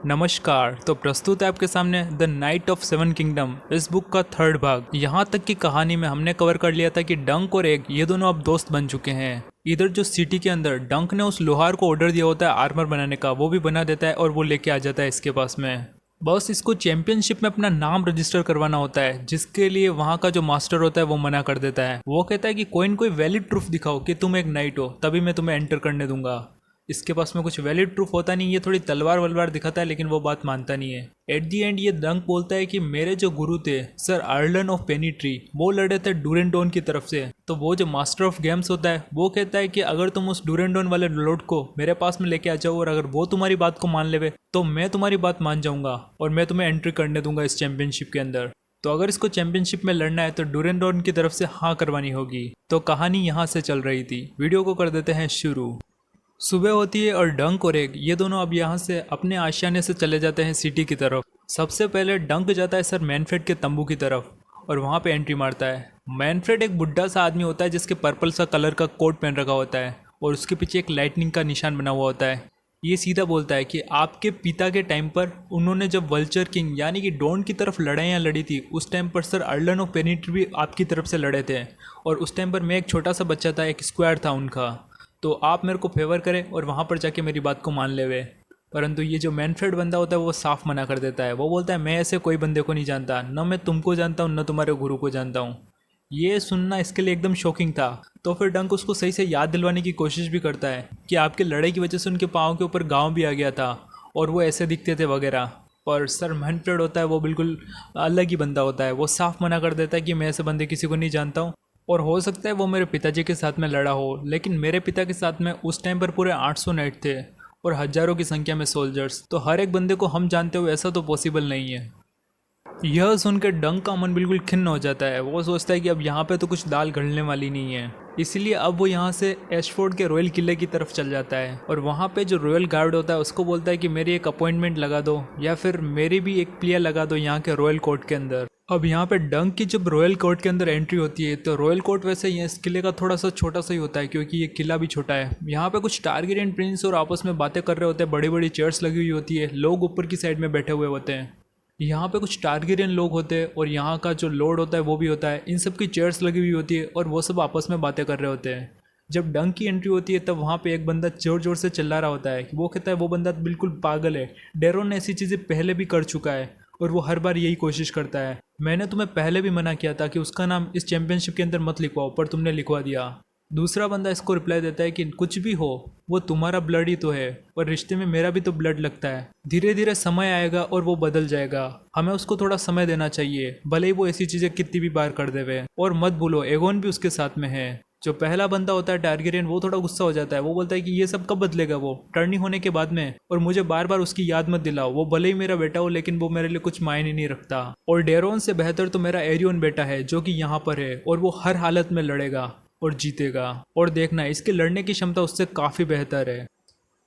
नमस्कार। तो प्रस्तुत है आपके सामने the night of seven kingdom, इस बुक का थर्ड भाग। यहाँ तक की कहानी में हमने कवर कर लिया था कि डंक और एग ये दोनों अब दोस्त बन चुके हैं। इधर जो सिटी के अंदर डंक ने उस लोहार को ऑर्डर दिया होता है आर्मर बनाने का, वो भी बना देता है और वो लेके आ जाता है इसके पास में। बस इसको चैंपियनशिप में अपना नाम रजिस्टर करवाना होता है, जिसके लिए वहाँ का जो मास्टर होता है वो मना कर देता है। वो कहता है कि कोई न कोई वैलिड प्रूफ दिखाओ कि तुम एक नाइट हो, तभी मैं तुम्हें एंटर करने दूंगा। इसके पास में कुछ वैलिड प्रूफ होता नहीं, ये थोड़ी तलवार वलवार दिखाता है, लेकिन वो बात मानता नहीं है। एट दी एंड ये डंक बोलता है कि मेरे जो गुरु थे सर अर्लन ऑफ पेनीट्री, वो लड़े थे डूरेंडोन की तरफ से। तो वो जो मास्टर ऑफ गेम्स होता है वो कहता है कि अगर तुम उस डूरेंडोन वाले लॉर्ड को मेरे पास में लेके आ जाओ और अगर वो तुम्हारी बात को मान लेवे तो मैं तुम्हारी बात मान जाऊंगा और मैं तुम्हें एंट्री करने दूंगा इस चैंपियनशिप के अंदर। तो अगर इसको चैंपियनशिप में लड़ना है तो डूरेंडोन की तरफ से हाँ करवानी होगी। तो कहानी यहाँ से चल रही थी। वीडियो को कर देते हैं शुरू। सुबह होती है और डंक और एग ये दोनों अब यहाँ से अपने आशियाने से चले जाते हैं सिटी की तरफ। सबसे पहले डंक जाता है सर मैनफ्रेड के तंबू की तरफ और वहाँ पे एंट्री मारता है। मैनफ्रेड एक बुढ़ा सा आदमी होता है जिसके पर्पल सा कलर का कोट पहन रखा होता है और उसके पीछे एक लाइटनिंग का निशान बना हुआ होता है। ये सीधा बोलता है कि आपके पिता के टाइम पर उन्होंने जब वल्चर किंग यानी कि डॉन की तरफ लड़ाइयाँ लड़ी थी, उस टाइम पर सर अर्लन ऑफ पेनिट्री भी आपकी तरफ से लड़े थे और उस टाइम पर मैं एक छोटा सा बच्चा था, एक स्क्वायर था उनका। तो आप मेरे को फेवर करें और वहाँ पर जाके मेरी बात को मान ले वे। परंतु ये जो मैनफ्रेड बंदा होता है वो साफ मना कर देता है। वो बोलता है मैं ऐसे कोई बंदे को नहीं जानता, न मैं तुमको जानता हूँ न तुम्हारे गुरु को जानता हूँ। ये सुनना इसके लिए एकदम शॉकिंग था। तो फिर डंक उसको सही से याद दिलवाने की कोशिश भी करता है कि आपके लड़ाई की वजह से उनके पाँव के ऊपर गाँव भी आ गया था और वो ऐसे दिखते थे वगैरह। पर सर मैनफ्रेड होता है वो बिल्कुल अलग ही बंदा होता है। वो साफ मना कर देता है कि मैं ऐसे बंदे किसी को नहीं जानता हूँ और हो सकता है वो मेरे पिताजी के साथ में लड़ा हो, लेकिन मेरे पिता के साथ में उस टाइम पर पूरे 800 नाइट थे और हजारों की संख्या में सोल्जर्स। तो हर एक बंदे को हम जानते हो ऐसा तो पॉसिबल नहीं है। यह सुनकर डंक का मन बिल्कुल खिन्न हो जाता है। वो सोचता है कि अब यहाँ पे तो कुछ दाल गलने वाली नहीं है, इसलिए अब वो यहाँ से एशफोर्ड के रॉयल किले की तरफ चल जाता है और वहाँ पे जो रॉयल गार्ड होता है उसको बोलता है कि मेरी एक अपॉइंटमेंट लगा दो या फिर मेरी भी एक प्लेयर लगा दो यहाँ के रॉयल कोर्ट के अंदर। अब यहाँ पे डंक की जब रॉयल कोर्ट के अंदर एंट्री होती है तो रॉयल कोर्ट वैसे ही इस किले का थोड़ा सा छोटा सा ही होता है क्योंकि ये किला भी छोटा है। यहाँ पे कुछ टारगेरियन प्रिंस और आपस में बातें कर रहे होते हैं, बड़ी बड़ी चेयर्स लगी हुई होती है, लोग ऊपर की साइड में बैठे हुए होते हैं। यहाँ पे कुछ टारगेरियन लोग होते हैं और यहाँ का जो लॉर्ड होता है वो भी होता है। इन सब की चेयर्स लगी हुई होती है और वो सब आपस में बातें कर रहे होते हैं। जब डंक की एंट्री होती है तब वहाँ पे एक बंदा जोर जोर से चिल्ला रहा होता है कि वो कहता है वो बंदा बिल्कुल पागल है, डेरोन ने ऐसी चीज़ें पहले भी कर चुका है और वो हर बार यही कोशिश करता है। मैंने तुम्हें पहले भी मना किया था कि उसका नाम इस चैंपियनशिप के अंदर मत लिखवाओ, पर तुमने लिखवा दिया। दूसरा बंदा इसको रिप्लाई देता है कि कुछ भी हो वो तुम्हारा ब्लड ही तो है और रिश्ते में मेरा भी तो ब्लड लगता है। धीरे धीरे समय आएगा और वो बदल जाएगा, हमें उसको थोड़ा समय देना चाहिए, भले ही वो ऐसी चीज़ें कितनी भी बार कर देवे। और मत भूलो एगोन भी उसके साथ में है। जो पहला बंदा होता है टारगेरियन, वो थोड़ा गुस्सा हो जाता है। वो बोलता है कि ये सब कब बदलेगा, वो टर्निंग होने के बाद में, और मुझे बार बार उसकी याद मत दिलाओ। वो भले ही मेरा बेटा हो लेकिन वो मेरे लिए कुछ मायने नहीं रखता। और डेरोन से बेहतर तो मेरा एरियन बेटा है जो कि यहाँ पर है और वो हर हालत में लड़ेगा और जीतेगा। और देखना इसके लड़ने की क्षमता उससे काफ़ी बेहतर है।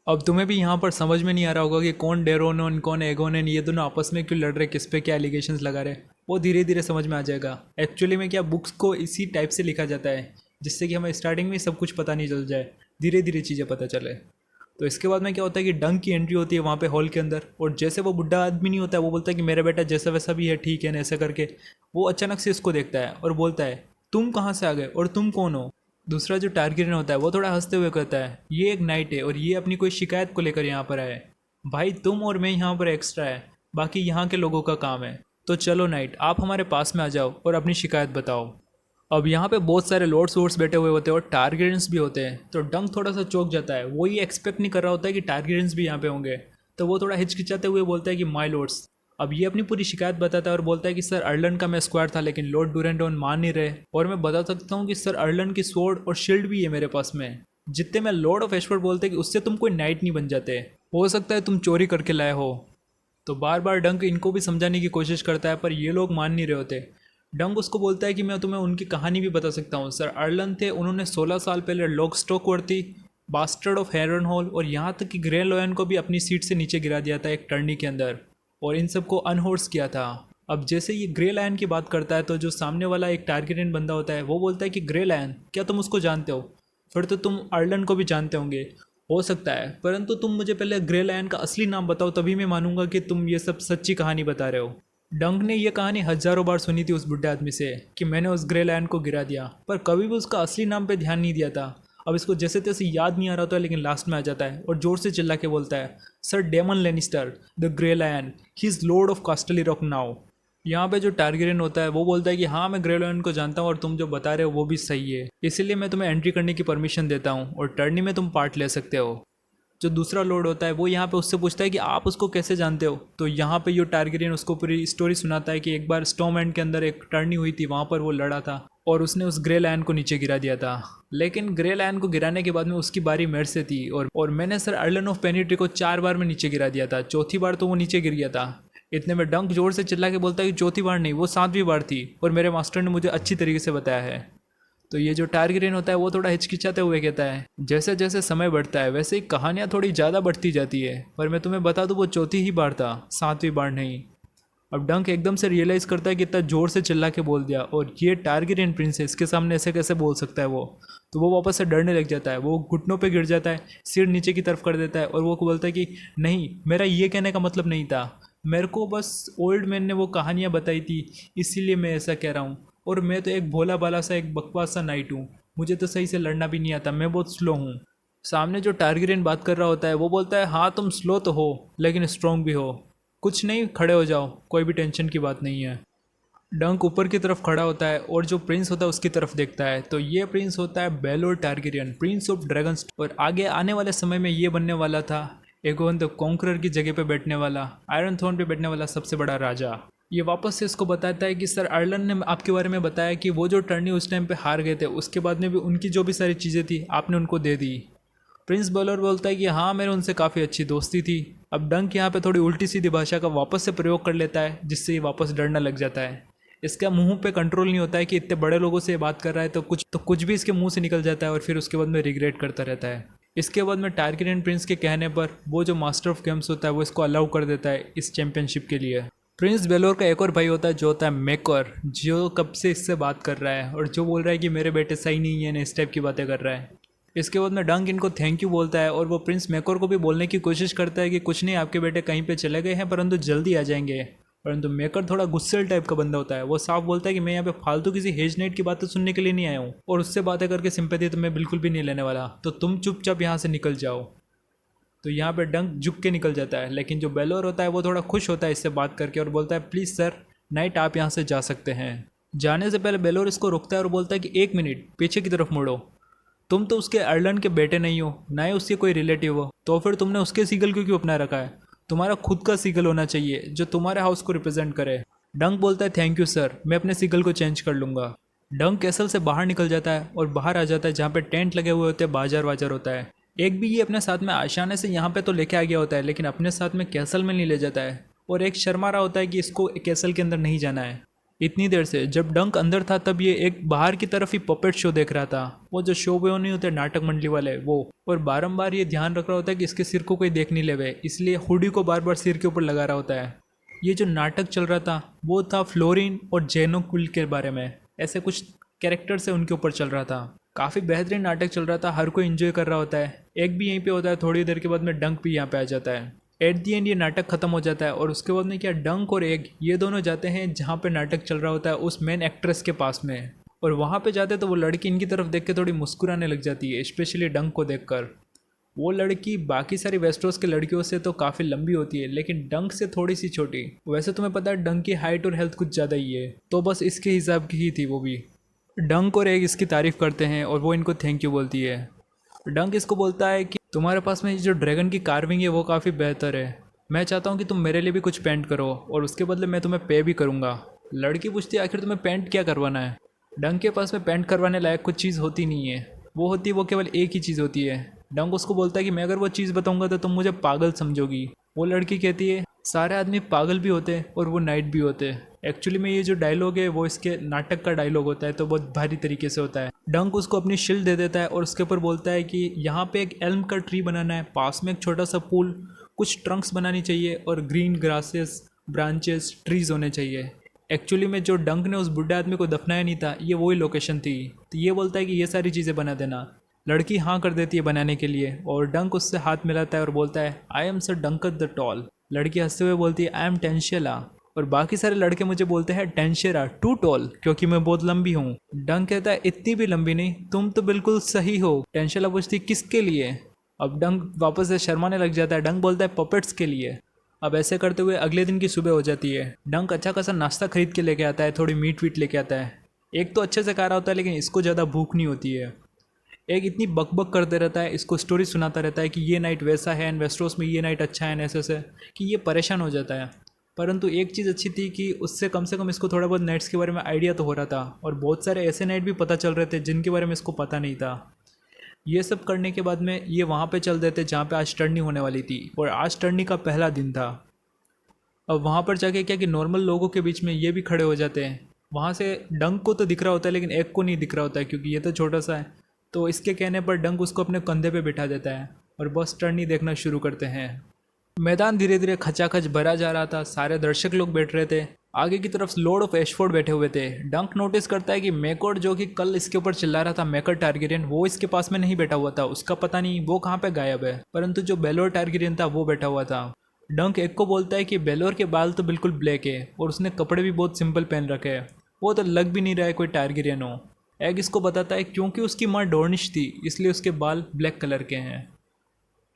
अब तुम्हें भी यहाँ पर समझ में नहीं आ रहा होगा कि कौन डेरोन कौन एगोन, ये दोनों आपस में क्यों लड़ रहे, किस पे क्या एलिगेशंस लगा रहे। वो धीरे धीरे समझ में आ जाएगा। एक्चुअली में क्या बुक्स को इसी टाइप से लिखा जाता है जिससे कि हमें स्टार्टिंग में सब कुछ पता नहीं चल जाए, धीरे धीरे चीज़ें पता चले। तो इसके बाद में क्या होता है कि डंक की एंट्री होती है वहाँ पे हॉल के अंदर और जैसे वो बुढ़ा आदमी नहीं होता है, वो बोलता है कि मेरा बेटा जैसा वैसा भी है, ठीक है ना, ऐसा करके वो अचानक से इसको देखता है और बोलता है तुम कहाँ से आ गए और तुम कौन हो। दूसरा जो टारगेरियन होता है वो थोड़ा हंसते हुए कहता है ये एक नाइट है और ये अपनी कोई शिकायत को लेकर यहाँ पर आए। भाई तुम और मैं यहाँ पर एक्स्ट्रा है, बाकी यहाँ के लोगों का काम है। तो चलो नाइट, आप हमारे पास में आ जाओ और अपनी शिकायत बताओ। अब यहाँ पे बहुत सारे लॉर्ड्स वॉर्ड्स बैठे हुए होते हैं और टारगेरियंस भी होते हैं। तो डंक थोड़ा सा चौंक जाता है। वो ये एक्सपेक्ट नहीं कर रहा होता है कि टारगेरियंस भी यहाँ पे होंगे। तो वो थोड़ा हिचकिचाते हुए बोलता है कि माय लॉर्ड्स। अब ये अपनी पूरी शिकायत बताता है और बोलता है कि सर अर्लन का मैं स्क्वायर था लेकिन लॉर्ड डूरेंडोन मान नहीं रहे, और मैं बता सकता हूँ कि सर अर्लन की स्वॉर्ड और शील्ड भी है मेरे पास में। जितने मैं लॉर्ड ऑफ एशफोर्ड बोलते हैं कि उससे तुम कोई नाइट नहीं बन जाते, हो सकता है तुम चोरी करके लाए हो। तो बार बार डंक इनको भी समझाने की कोशिश करता है पर ये लोग मान नहीं रहे होते। डंक उसको बोलता है कि मैं तुम्हें उनकी कहानी भी बता सकता हूँ। सर अर्लन थे, उन्होंने 16 साल पहले लॉक स्टॉकवर्थी, बास्टर्ड ऑफ हेरन हॉल और यहाँ तक कि ग्रे लॉयन को भी अपनी सीट से नीचे गिरा दिया था एक टर्नी के अंदर, और इन सबको अनहॉर्स किया था। अब जैसे ये ग्रे लायन की बात करता है तो जो सामने वाला एक टारगेरियन बंदा होता है वो बोलता है कि ग्रे लायन क्या तुम उसको जानते हो, फिर तो तुम अर्लन को भी जानते होंगे। हो सकता है, परंतु तुम मुझे पहले ग्रे लायन का असली नाम बताओ, तभी मैं मानूंगा कि तुम ये सब सच्ची कहानी बता रहे हो। डंक ने यह कहानी हजारों बार सुनी थी उस बुढ़े आदमी से कि मैंने उस ग्रे लायन को गिरा दिया, पर कभी भी उसका असली नाम पे ध्यान नहीं दिया था। अब इसको जैसे तैसे याद नहीं आ रहा था, लेकिन लास्ट में आ जाता है और जोर से चिल्ला के बोलता है, sir Daemon Lannister, the grey lion, he is lord of Casterly Rock now. यहाँ पे जो टारगेरियन होता है वो बोलता है कि हाँ मैं ग्रे लायन को जानता हूँ और तुम जो बता रहे हो वो भी सही है, इसीलिए मैं तुम्हें एंट्री करने की परमिशन देता हूँ और टर्नी में तुम पार्ट ले सकते हो। जो दूसरा लॉर्ड होता है वो यहाँ पे उससे पूछता है कि आप उसको कैसे जानते हो। तो यहाँ पे यो टारगेरियन उसको पूरी स्टोरी सुनाता है कि एक बार स्टॉर्म एंड के अंदर एक टर्नी हुई थी, वहाँ पर वो लड़ा था और उसने उस ग्रे लायन को नीचे गिरा दिया था। लेकिन ग्रे लायन को गिराने के बाद में उसकी बारी मेरे से थी और मैंने सर आइलैंड ऑफ पेनिट्री को 4 बार में नीचे गिरा दिया था, चौथी बार तो वो नीचे गिर गया था। इतने में डंक जोर से चिल्ला के बोलता है कि चौथी बार नहीं, वो 7वीं बार थी और मेरे मास्टर ने मुझे अच्छी तरीके से बताया है। तो ये जो टारगेरियन होता है वो थोड़ा हिचकिचाते हुए कहता है, जैसे जैसे समय बढ़ता है वैसे ही कहानियाँ थोड़ी ज़्यादा बढ़ती जाती है, पर मैं तुम्हें बता दूँ वो चौथी ही बार था, 7वीं बार नहीं। अब डंक एकदम से रियलाइज़ करता है कि इतना ज़ोर से चिल्ला के बोल दिया और ये टारगेरियन प्रिंसेस के सामने ऐसे कैसे बोल सकता है वो। तो वो वापस से डरने लग जाता है, वो घुटनों पे गिर जाता है, सिर नीचे की तरफ कर देता है और वो बोलता है कि नहीं, मेरा ये कहने का मतलब नहीं था, मेरे को बस ओल्ड मैन ने वो कहानियाँ बताई थी इसीलिए मैं ऐसा कह रहा हूँ, और मैं तो एक भोला भाला सा एक बकवास सा नाइट हूँ, मुझे तो सही से लड़ना भी नहीं आता, मैं बहुत स्लो हूँ। सामने जो टारगेरियन बात कर रहा होता है वो बोलता है, हाँ तुम स्लो तो हो लेकिन स्ट्रांग भी हो, कुछ नहीं, खड़े हो जाओ, कोई भी टेंशन की बात नहीं है। डंक ऊपर की तरफ खड़ा होता है और जो प्रिंस होता है उसकी तरफ देखता है, तो ये प्रिंस होता है बेलोर टारगेरियन, प्रिंस ऑफ ड्रैगन्स, और आगे आने वाले समय में ये बनने वाला था एगोन द कॉन्करर की जगह पे बैठने वाला, आयरन थ्रोन पे बैठने वाला सबसे बड़ा राजा। ये वापस से इसको बताता है कि सर आयरलन ने आपके बारे में बताया कि वो जो टर्नी उस टाइम पे हार गए थे, उसके बाद में भी उनकी जो भी सारी चीज़ें थी आपने उनको दे दी। प्रिंस बेलोर बोलता है कि हाँ मेरे उनसे काफ़ी अच्छी दोस्ती थी। अब डंक यहाँ पे थोड़ी उल्टी सीधी भाषा का वापस से प्रयोग कर लेता है, जिससे ये वापस डरने लग जाता है। इसका मुंह पे कंट्रोल नहीं होता है कि इतने बड़े लोगों से बात कर रहा है, तो कुछ भी इसके मुंह से निकल जाता है और फिर उसके बाद में रिग्रेट करता रहता है। इसके बाद में टारगेरियन प्रिंस के कहने पर वो जो मास्टर ऑफ गेम्स होता है वो इसको अलाउ कर देता है इस चैंपियनशिप के लिए। प्रिंस बेलोर का एक और भाई होता है जो होता है मेकर, जो कब से इससे बात कर रहा है और जो बोल रहा है कि मेरे बेटे सही नहीं है, इस टाइप की बातें कर रहा है। इसके बाद में डंक इनको थैंक यू बोलता है और वो प्रिंस मेकर को भी बोलने की कोशिश करता है कि कुछ नहीं, आपके बेटे कहीं पे चले गए हैं परंतु जल्दी आ जाएंगे। परंतु मेकर थोड़ा गुस्सेल टाइप का बंदा होता है, वो साफ बोलता है कि मैं यहाँ पे फालतू किसी हेज नाइट की बातें सुनने के लिए नहीं आया हूँ और उससे बातें करके सिंपैथी तो मैं बिल्कुल भी नहीं लेने वाला, तो तुम चुपचाप यहाँ से निकल जाओ। तो यहाँ पे डंक झुक के निकल जाता है, लेकिन जो बेलोर होता है वो थोड़ा खुश होता है इससे बात करके और बोलता है, प्लीज़ सर नाइट आप यहाँ से जा सकते हैं। जाने से पहले बेलोर इसको रोकता है और बोलता है कि 1 मिनट पीछे की तरफ मुड़ो, तुम तो उसके आयरलैंड के बेटे नहीं हो, ना ही उसके कोई रिलेटिव हो, तो फिर तुमने उसके सीगल क्यों अपना रखा है? तुम्हारा खुद का सीगल होना चाहिए जो तुम्हारे हाउस को रिप्रेजेंट करे। डंक बोलता है, थैंक यू सर, मैं अपने सीगल को चेंज कर लूँगा। डंक कैसल से बाहर निकल जाता है और बाहर आ जाता है जहाँ पे टेंट लगे हुए होते हैं, बाजार वाजार होता है। एक भी ये अपने साथ में आशाने से यहाँ पे तो लेके आ गया होता है, लेकिन अपने साथ में कैसल में नहीं ले जाता है और एक शर्मा रहा होता है कि इसको कैसल के अंदर नहीं जाना है। इतनी देर से जब डंक अंदर था तब ये एक बाहर की तरफ ही पपेट शो देख रहा था, वो जो शो वो नहीं होते नाटक मंडली वाले वो, और बारंबार ये ध्यान रख रहा होता है कि इसके सिर को कोई देख नहीं लेवे, इसलिए हुडी को बार बार सिर के ऊपर लगा रहा होता है। ये जो नाटक चल रहा था वो था फ्लोरिन और जेनो कुल के बारे में, ऐसे कुछ कैरेक्टर से उनके ऊपर चल रहा था। काफ़ी बेहतरीन नाटक चल रहा था, हर कोई एंजॉय कर रहा होता है। एक भी यहीं पे होता है, थोड़ी देर के बाद में डंक भी यहाँ पे आ जाता है। एट दी एंड ये नाटक खत्म हो जाता है और उसके बाद में क्या डंक और एग ये दोनों जाते हैं जहाँ पे नाटक चल रहा होता है उस मेन एक्ट्रेस के पास में, और वहाँ पे जाते तो वो लड़की इनकी तरफ देख के थोड़ी मुस्कुराने लग जाती है, स्पेशली डंक को देखकर। वो लड़की बाकी सारी वेस्टरोस के लड़कियों से तो काफ़ी लंबी होती है लेकिन डंक से थोड़ी सी छोटी। वैसे तुम्हें पता है डंक की हाइट और हेल्थ कुछ ज़्यादा ही है, तो बस इसके हिसाब की ही थी वो भी। डंक और एग इसकी तारीफ़ करते हैं और वो इनको थैंक यू बोलती है। डंक इसको बोलता है कि तुम्हारे पास में जो ड्रैगन की कार्विंग है वो काफ़ी बेहतर है, मैं चाहता हूँ कि तुम मेरे लिए भी कुछ पेंट करो और उसके बदले मैं तुम्हें पे भी करूँगा। लड़की पूछती है, आखिर तुम्हें पेंट क्या करवाना है? डंक के पास में पेंट करवाने लायक कुछ चीज़ होती नहीं है, वो केवल एक ही चीज़ होती है। डंक उसको बोलता है कि मैं अगर वो चीज़ बताऊँगा तो तुम मुझे पागल समझोगी। वो लड़की कहती है, सारे आदमी पागल भी होते हैं और वो नाइट भी होते हैं। एक्चुअली में ये जो डायलॉग है वो इसके नाटक का डायलॉग होता है, तो बहुत भारी तरीके से होता है। डंक उसको अपनी शील्ड दे देता है और उसके ऊपर बोलता है कि यहाँ पे एक एल्म का ट्री बनाना है, पास में एक छोटा सा पूल, कुछ ट्रंक्स बनानी चाहिए और ग्रीन ग्रासेस, ब्रांचेस, ट्रीज होने चाहिए। एक्चुअली में जो डंक ने उस बुढ़े आदमी को दफनाया नहीं था, ये वही लोकेशन थी, तो ये बोलता है कि ये सारी चीज़ें बना देना। लड़की हाँ कर देती है बनाने के लिए और डंक उससे हाथ मिलाता है और बोलता है I am ser Duncan the tall. लड़की हंसते हुए बोलती है आई एम टेंशेला और बाकी सारे लड़के मुझे बोलते हैं टेंशेरा टू टॉल क्योंकि मैं बहुत लंबी हूँ। डंक कहता है इतनी भी लंबी नहीं, तुम तो बिल्कुल सही हो। टेंशेला पूछती किसके लिए। अब डंक वापस से शर्माने लग जाता है। डंक बोलता है पपेट्स के लिए। अब ऐसे करते हुए अगले दिन की सुबह हो जाती है। डंक अच्छा खासा नाश्ता खरीद के लेके आता है, थोड़ी मीट वीट लेके आता है। एक तो अच्छे से खा रहा होता है लेकिन इसको ज़्यादा भूख नहीं होती है। एक इतनी बकबक करते रहता है, इसको स्टोरी सुनाता रहता है कि ये नाइट वैसा है एंड वेस्टरोस में ये नाइट अच्छा है ऐसे से, कि ये परेशान हो जाता है। परंतु एक चीज़ अच्छी थी कि उससे कम से कम इसको थोड़ा बहुत नाइट्स के बारे में आइडिया तो हो रहा था और बहुत सारे ऐसे नाइट भी पता चल रहे थे जिनके बारे में इसको पता नहीं था। ये सब करने के बाद में ये वहाँ पे चल देते जहाँ पे आज टर्नी होने वाली थी और आज टर्नी का पहला दिन था। अब वहाँ पर जाके क्या कि नॉर्मल लोगों के बीच में ये भी खड़े हो जाते हैं। वहाँ से डंक को तो दिख रहा होता है लेकिन एक को नहीं दिख रहा होता है क्योंकि ये तो छोटा सा है। तो इसके कहने पर डंक उसको अपने कंधे पे बिठा देता है और बस टर्नी देखना शुरू करते हैं। मैदान धीरे धीरे खचाखच भरा जा रहा था, सारे दर्शक लोग बैठ रहे थे। आगे की तरफ लॉर्ड ऑफ एशफोर्ड बैठे हुए थे। डंक नोटिस करता है कि मैकॉर्ड जो कि कल इसके ऊपर चिल्ला रहा था, मैकर टारगेरियन, वो इसके पास में नहीं बैठा हुआ था। उसका पता नहीं वो कहाँ पे गायब है, परंतु जो बेलोर टारगेरियन था वो बैठा हुआ था। डंक एक को बोलता है कि बेलोर के बाल तो बिल्कुल ब्लैक है और उसने कपड़े भी बहुत सिंपल पहन रखे हैं, वो तो लग भी नहीं रहा है कोई टारगेरियन हो। एग इसको बताता है क्योंकि उसकी माँ डॉर्निश थी इसलिए उसके बाल ब्लैक कलर के हैं।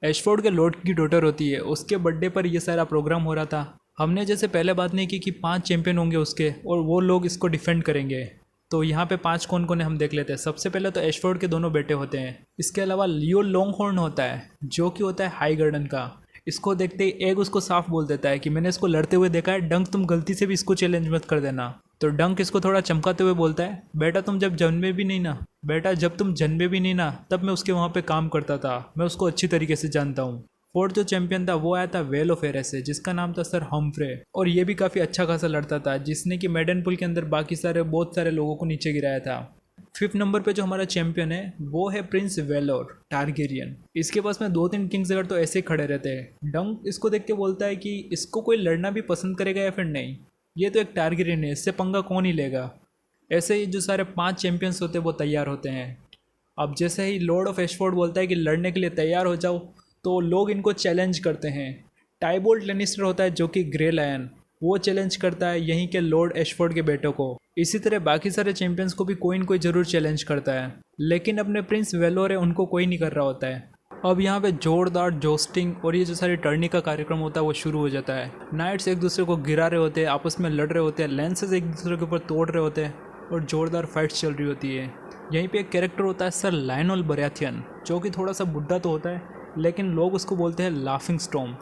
एशफोर्ड के लॉर्ड की डॉटर होती है, उसके बर्थडे पर यह सारा प्रोग्राम हो रहा था। हमने जैसे पहले बात नहीं की कि 5 चैंपियन होंगे उसके और वो लोग इसको डिफेंड करेंगे। तो यहाँ पे 5 कौन कौन है हम देख लेते हैं। सबसे पहले तो एशफोर्ड के दोनों बेटे होते हैं। इसके अलावा लियो लॉन्गहॉर्न होता है जो कि होता है हाई गार्डन का। इसको देखते ही एग उसको साफ बोल देता है कि मैंने इसको लड़ते हुए देखा है, डंक तुम गलती से भी इसको चैलेंज मत कर देना। तो डंक इसको थोड़ा चमकाते हुए बोलता है बेटा तुम जब जन्मे भी नहीं ना, बेटा जब तुम जन्मे भी नहीं ना तब मैं उसके वहाँ पे काम करता था, मैं उसको अच्छी तरीके से जानता हूँ। फोर्थ जो चैंपियन था वो आया था वेल ऑफ एरेस से जिसका नाम था सर हम्फ्रे और ये भी काफ़ी अच्छा खासा लड़ता था जिसने कि मेडनपुल के अंदर बाकी सारे बहुत सारे लोगों को नीचे गिराया था। 5th नंबर पे जो हमारा चैंपियन है वो है प्रिंस वेलोर टारगेरियन। इसके पास में 2-3 किंग्सगार्ड तो ऐसे ही खड़े रहते हैं। डंक इसको देख के बोलता है कि इसको कोई लड़ना भी पसंद करेगा या फिर नहीं, ये तो एक टारगेरियन है, इससे पंगा कौन ही लेगा। ऐसे ही जो सारे 5 चैंपियंस होते हैं वो तैयार होते हैं। अब जैसे ही लॉर्ड ऑफ एशफोर्ड बोलता है कि लड़ने के लिए तैयार हो जाओ तो लोग इनको चैलेंज करते हैं। टाइबोल्ट लेनिस्टर होता है जो कि ग्रे लायन, वो चैलेंज करता है यहीं के लॉर्ड एशफोर्ड के बेटों को। इसी तरह बाकी सारे चैंपियंस को भी कोई न कोई जरूर चैलेंज करता है, लेकिन अपने प्रिंस वेलोर है उनको कोई नहीं कर रहा होता है। अब यहाँ पे जोरदार जोस्टिंग और ये जो सारी टर्नी का कार्यक्रम होता है वो शुरू हो जाता है। नाइट्स एक दूसरे को गिरा रहे होते हैं, आपस में लड़ रहे होते हैं, लेंसेज एक दूसरे के ऊपर तोड़ रहे होते हैं और जोरदार फाइट्स चल रही होती है। यहीं पे एक कैरेक्टर होता है सर लायनल बराथियन जो कि थोड़ा सा बुढ़ा तो होता है लेकिन लोग उसको बोलते हैं लाफिंग स्टॉर्म।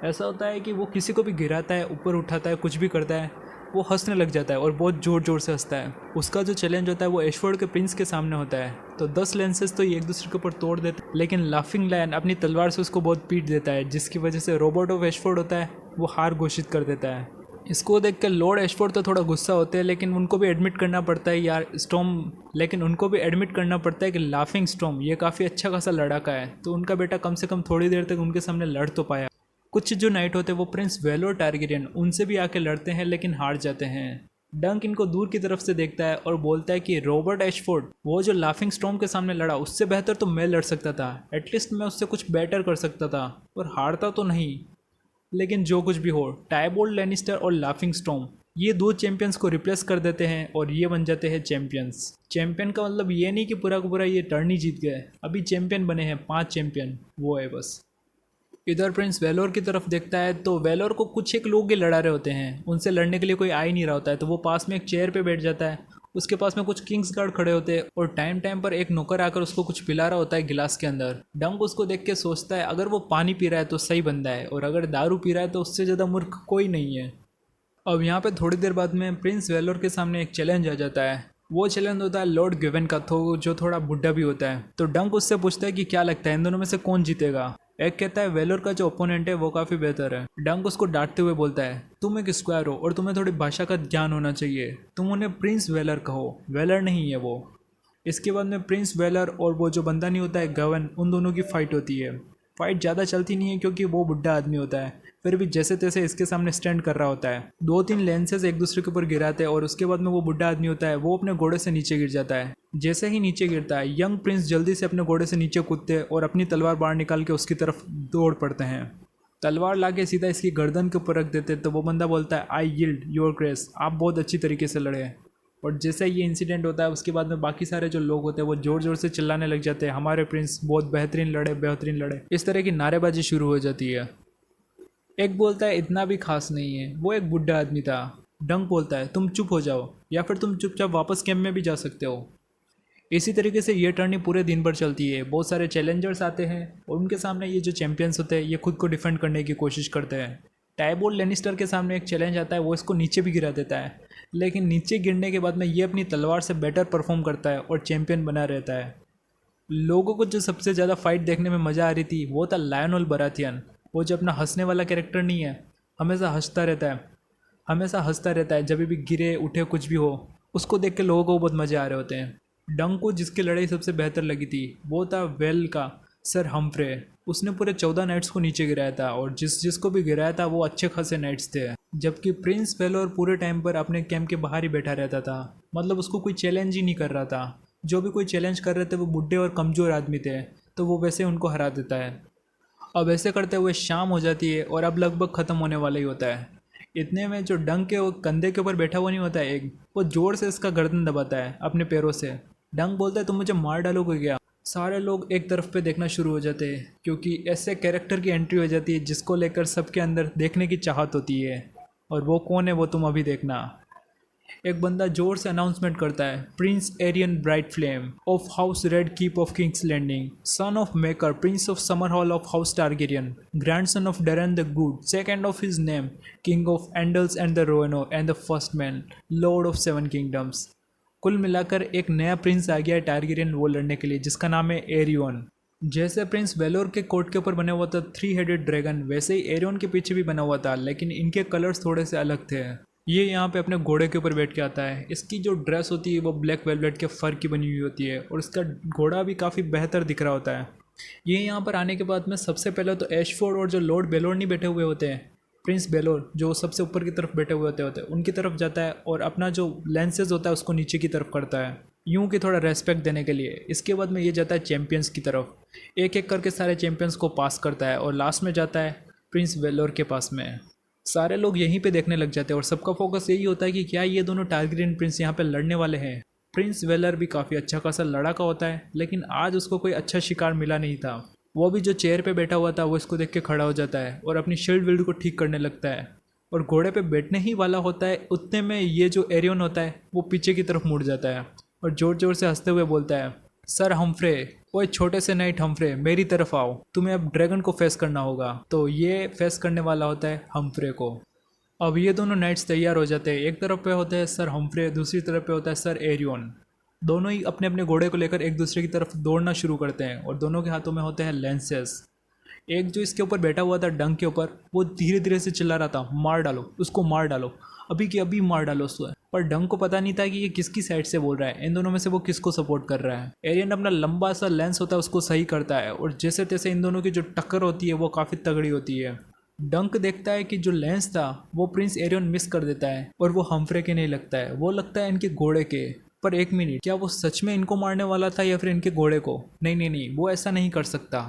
ऐसा होता है कि वो किसी को भी गिराता है, ऊपर उठाता है, कुछ भी करता है, वो हंसने लग जाता है और बहुत ज़ोर ज़ोर से हंसता है। उसका जो चैलेंज होता है वो एशफोर्ड के प्रिंस के सामने होता है। तो 10 लेंसेज तो ये एक दूसरे के ऊपर तोड़ देते हैं लेकिन लाफिंग लायन अपनी तलवार से उसको बहुत पीट देता है जिसकी वजह से रॉबर्ट ऑफ एशफोर्ड होता है वो हार घोषित कर देता है। इसको देख कर लॉर्ड एशफोर्ड तो थोड़ा गुस्सा होते हैं लेकिन उनको भी एडमिट करना पड़ता है यार कि लाफिंग स्टॉर्म ये काफ़ी अच्छा खासा लड़ाका है, तो उनका बेटा कम से कम थोड़ी देर तक उनके सामने लड़ तो पाया। कुछ जो नाइट होते हैं वो प्रिंस वेलोर टारगेरियन उनसे भी आके लड़ते हैं लेकिन हार जाते हैं। डंक इनको दूर की तरफ से देखता है और बोलता है कि रॉबर्ट एशफोर्ड वो जो लाफिंग स्टॉर्म के सामने लड़ा उससे बेहतर तो मैं लड़ सकता था, एटलीस्ट मैं उससे कुछ बेटर कर सकता था और हारता तो नहीं। लेकिन जो कुछ भी हो, टाइबोल्ट लेनिस्टर और लाफिंग स्टॉर्म ये 2 चैंपियंस को रिप्लेस कर देते हैं और ये बन जाते हैं चैंपियंस। चैंपियन का मतलब ये नहीं कि पूरा का पूरा ये टर्नी जीत गए, अभी चैंपियन बने हैं 5 चैंपियन, वो है बस। इधर प्रिंस वेलोर की तरफ देखता है तो वेलोर को कुछ एक लोग ही लड़ा रहे होते हैं, उनसे लड़ने के लिए कोई आ ही नहीं रहा होता है। तो वो पास में एक चेयर पे बैठ जाता है, उसके पास में कुछ किंग्स गार्ड खड़े होते हैं और टाइम टाइम पर एक नौकर आकर उसको कुछ पिला रहा होता है गिलास के अंदर। डंक उसको देख के सोचता है अगर वो पानी पी रहा है तो सही बंदा है और अगर दारू पी रहा है तो उससे ज़्यादा मूर्ख कोई नहीं है। अब यहाँ पे थोड़ी देर बाद में प्रिंस वेलोर के सामने एक चैलेंज आ जाता है। वो चैलेंज होता है लॉर्ड गिवन का, तो जो थोड़ा बुढ़ा भी होता है। तो डंक उससे पूछता है कि क्या लगता है इन दोनों में से कौन जीतेगा। एक कहता है वेलोर का जो ओपोनेंट है वो काफ़ी बेहतर है। डंक उसको डांटते हुए बोलता है तुम एक स्क्वायर हो और तुम्हें थोड़ी भाषा का ज्ञान होना चाहिए, तुम उन्हें प्रिंस वेलर कहो, वेलर नहीं है वो। इसके बाद में प्रिंस वेलर और वो जो बंदा नहीं होता है गवन, उन दोनों की फाइट होती है। फाइट ज़्यादा चलती नहीं है क्योंकि वो बुढ़ा आदमी होता है, फिर भी जैसे तैसे इसके सामने स्टैंड कर रहा होता है। 2-3 लेंसेज एक दूसरे के ऊपर गिराते हैं और उसके बाद में वो बुढ़ा आदमी होता है वो अपने घोड़े से नीचे गिर जाता है। जैसे ही नीचे गिरता है यंग प्रिंस जल्दी से अपने घोड़े से नीचे कूदते हैं और अपनी तलवार बाहर निकाल के उसकी तरफ दौड़ पड़ते हैं। तलवार लाके सीधा इसकी गर्दन के ऊपर रख देते तो वो बंदा बोलता है आई यील्ड योर ग्रेस, आप बहुत अच्छी तरीके से लड़े। और जैसे ये इंसिडेंट होता है उसके बाद में बाकी सारे जो लोग होते हैं वो जोर जोर से चिल्लाने लग जाते हैं, हमारे प्रिंस बहुत बेहतरीन लड़े, बेहतरीन लड़े। इस तरह की नारेबाजी शुरू हो जाती है। एक बोलता है इतना भी खास नहीं है, वो एक बुढ़ा आदमी था। डंक बोलता है तुम चुप हो जाओ या फिर तुम चुपचाप वापस कैंप में भी जा सकते हो। इसी तरीके से ये टर्नी पूरे दिन भर चलती है। बहुत सारे चैलेंजर्स आते हैं और उनके सामने ये जो चैंपियंस होते हैं ये खुद को डिफेंड करने की कोशिश करते हैं। टाइबोल लेनिस्टर के सामने एक चैलेंज आता है, वो इसको नीचे भी गिरा देता है, लेकिन नीचे गिरने के बाद में ये अपनी तलवार से बेटर परफॉर्म करता है और चैंपियन बना रहता है। लोगों को जो सबसे ज़्यादा फाइट देखने में मज़ा आ रही थी वो था लायनल बराथियन। वो जो अपना हंसने वाला कैरेक्टर नहीं है, हमेशा हंसता रहता है, हमेशा हंसता रहता है, जब भी गिरे उठे कुछ भी हो उसको देख के लोगों को बहुत मज़े आ रहे होते हैं। डंक को जिसकी लड़ाई सबसे बेहतर लगी थी वो था वेल का सर हम्फ्रे। उसने पूरे 14 नाइट्स को नीचे गिराया था और जिसको भी गिराया था वो अच्छे खासे नाइट्स थे। जबकि प्रिंस वेलोर पूरे टाइम पर अपने कैंप के बाहर ही बैठा रहता था, मतलब उसको कोई चैलेंज ही नहीं कर रहा था। जो भी कोई चैलेंज कर रहे थे वो बुढ़े और कमज़ोर आदमी थे, तो वो वैसे उनको हरा देता है। अब ऐसे करते हुए शाम हो जाती है और अब लगभग ख़त्म होने वाला ही होता है। इतने में जो डंक के वो कंधे के ऊपर बैठा हुआ नहीं होता है एक, वो ज़ोर से इसका गर्दन दबाता है अपने पैरों से। डंक बोलता है तुम मुझे मार डालोगे क्या। सारे लोग एक तरफ पे देखना शुरू हो जाते हैं क्योंकि ऐसे कैरेक्टर की एंट्री हो जाती है जिसको लेकर सबके अंदर देखने की चाहत होती है, और वो कौन है वो तुम अभी देखना। एक बंदा जोर से अनाउंसमेंट करता है, prince Aerion bright flame of house Red Keep of King's Landing, son of Maekar prince of Summer hall of house Targaryen, grandson of Daeron the good, second of his name king of Andals and the Rhoynar and the first men lord of 7 kingdoms. कुल मिलाकर एक नया Prince आ गया है Targaryen वो लड़ने के लिए जिसका नाम है एरियन। जैसे प्रिंस वेलोर के कोर्ट के ऊपर बना हुआ था 3 हेडेड ड्रैगन, वैसे ही एरियन के पीछे भी बना हुआ था, लेकिन इनके कलर्स थोड़े से अलग थे। ये यहाँ पे अपने घोड़े के ऊपर बैठ के आता है। इसकी जो ड्रेस होती है वो ब्लैक वेलवेट के फर की बनी हुई होती है और इसका घोड़ा भी काफ़ी बेहतर दिख रहा होता है। ये यहाँ पर आने के बाद में सबसे पहले तो एशफोर्ड और जो लॉर्ड बेलोर नहीं बैठे हुए होते हैं, प्रिंस बेलोर जो सबसे ऊपर की तरफ बैठे हुए होते हैं उनकी तरफ जाता है और अपना जो लेंसेज होता है उसको नीचे की तरफ करता है, यूं कि थोड़ा रेस्पेक्ट देने के लिए। इसके बाद में ये जाता है चैंपियंस की तरफ, एक एक करके सारे चैंपियंस को पास करता है और लास्ट में जाता है प्रिंस वेलोर के पास में। सारे लोग यहीं पे देखने लग जाते हैं और सबका फोकस यही होता है कि क्या ये दोनों टारगेरियन प्रिंस यहाँ पे लड़ने वाले हैं। प्रिंस वेलर भी काफ़ी अच्छा खासा लड़ाका होता है, लेकिन आज उसको कोई अच्छा शिकार मिला नहीं था। वो भी जो चेयर पे बैठा हुआ था वो इसको देख के खड़ा हो जाता है और अपनी शील्ड विल्ड को ठीक करने लगता है और घोड़े पे बैठने ही वाला होता है। उतने में ये जो एरियन होता है वो पीछे की तरफ मुड़ जाता है और ज़ोर ज़ोर से हंसते हुए बोलता है, सर हम्फ्रे, वो छोटे से नाइट हम्फ्रे, मेरी तरफ आओ, तुम्हें अब ड्रैगन को फेस करना होगा। तो ये फेस करने वाला होता है हम्फ्रे को। अब ये दोनों नाइट्स तैयार हो जाते हैं। एक तरफ पे होता है सर हम्फ्रे, दूसरी तरफ पे होता है सर एरियन। दोनों ही अपने अपने घोड़े को लेकर एक दूसरे की तरफ दौड़ना शुरू करते हैं और दोनों के हाथों में होते हैं लेंसेस। एक जो इसके ऊपर बैठा हुआ था डंक के ऊपर, वो धीरे धीरे से चिल्ला रहा था, मार डालो उसको, मार डालो, अभी की अभी मार डालो उसको। पर डंक को पता नहीं था कि ये किसकी साइड से बोल रहा है, इन दोनों में से वो किसको सपोर्ट कर रहा है। एरियन अपना लंबा सा लेंस होता है उसको सही करता है और जैसे तैसे इन दोनों की जो टक्कर होती है वो काफ़ी तगड़ी होती है। डंक देखता है कि जो लेंस था वो प्रिंस एरियन मिस कर देता है और वो हम्फ्रे के नहीं लगता है, वो लगता है इनके घोड़े के। पर एक मिनट, क्या वो सच में इनको मारने वाला था या फिर इनके घोड़े को? नहीं नहीं नहीं, वो ऐसा नहीं कर सकता।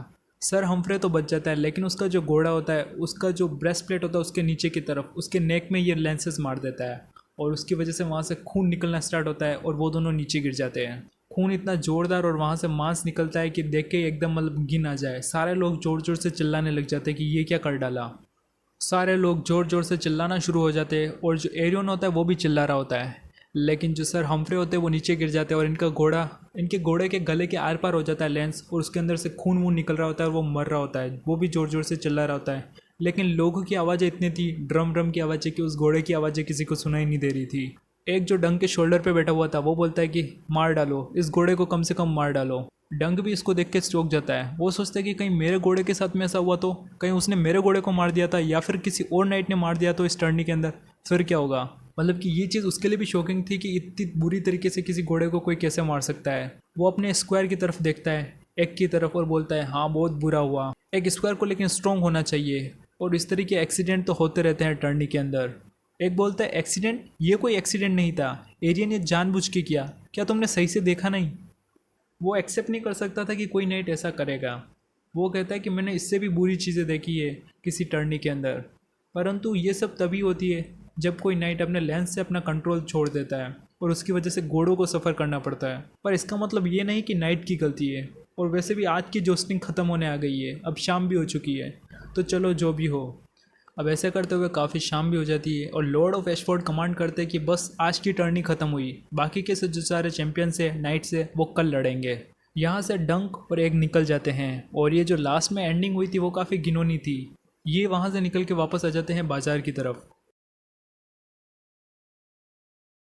सर हम्फ्रे तो बच जाता है, लेकिन उसका जो घोड़ा होता है, उसका जो ब्रेस्ट प्लेट होता है उसके नीचे की तरफ, उसके नेक में ये लेंसेज मार देता है और उसकी वजह से वहाँ से खून निकलना स्टार्ट होता है और वो दोनों नीचे गिर जाते हैं। खून इतना जोरदार और वहाँ से मांस निकलता है कि देख के एकदम मतलब गिन आ जाए। सारे लोग जोर जोर से चिल्लाने लग जाते हैं कि ये क्या कर डाला। सारे लोग जोर जोर से चिल्लाना शुरू हो जाते हैं और जो एरियन होता है वो भी चिल्ला रहा होता है, लेकिन जो सर हम्फ्रे होते हैं वो नीचे गिर जाते हैं और इनके घोड़े के गले के आर पार हो जाता है लेंस और उसके अंदर से खून वून निकल रहा होता है और वो मर रहा होता है। वो भी जोर जोर से चिल्ला रहा होता है, लेकिन लोगों की आवाज़ें इतनी थी, ड्रम ड्रम की आवाज़ें, कि उस घोड़े की आवाज़ें किसी को सुनाई नहीं दे रही थी। एक जो डंक के शोल्डर पे बैठा हुआ था वो बोलता है कि मार डालो इस घोड़े को, कम से कम मार डालो। डंक भी इसको देख के चौंक जाता है। वो सोचता है कि कहीं मेरे घोड़े के साथ में ऐसा हुआ तो, कहीं उसने मेरे घोड़े को मार दिया था या फिर किसी और नाइट ने मार दिया तो इस टर्नी के अंदर, फिर क्या होगा। मतलब कि ये चीज़ उसके लिए भी शॉकिंग थी कि इतनी बुरी तरीके से किसी घोड़े को कोई कैसे मार सकता है। वो अपने स्क्वायर की तरफ देखता है, एक की तरफ, और बोलता है हाँ बहुत बुरा हुआ। एक स्क्वायर को लेकिन स्ट्रॉन्ग होना चाहिए, और इस तरह के एक्सीडेंट तो होते रहते हैं टर्नी के अंदर। एक बोलता है एक्सीडेंट, ये कोई एक्सीडेंट नहीं था, एरियन ने जानबूझ के किया, क्या तुमने सही से देखा नहीं। वो एक्सेप्ट नहीं कर सकता था कि कोई नाइट ऐसा करेगा। वो कहता है कि मैंने इससे भी बुरी चीज़ें देखी है किसी टर्नी के अंदर, परंतु ये सब तभी होती है जब कोई नाइट अपने लेंस से अपना कंट्रोल छोड़ देता है और उसकी वजह से घोड़ों को सफ़र करना पड़ता है। पर इसका मतलब ये नहीं कि नाइट की गलती है। और वैसे भी आज की जोस्टिंग ख़त्म होने आ गई है, अब शाम भी हो चुकी है, तो चलो जो भी हो। अब ऐसे करते हुए काफ़ी शाम भी हो जाती है और लॉर्ड ऑफ एशफोर्ड कमांड करते हैं कि बस आज की टर्नी ख़त्म हुई, बाकी के जो सारे चैंपियंस है नाइट्स है वो कल लड़ेंगे। यहाँ से डंक और एग निकल जाते हैं और ये जो लास्ट में एंडिंग हुई थी वो काफ़ी घिनौनी थी। ये वहाँ से निकल के वापस आ जाते हैं बाजार की तरफ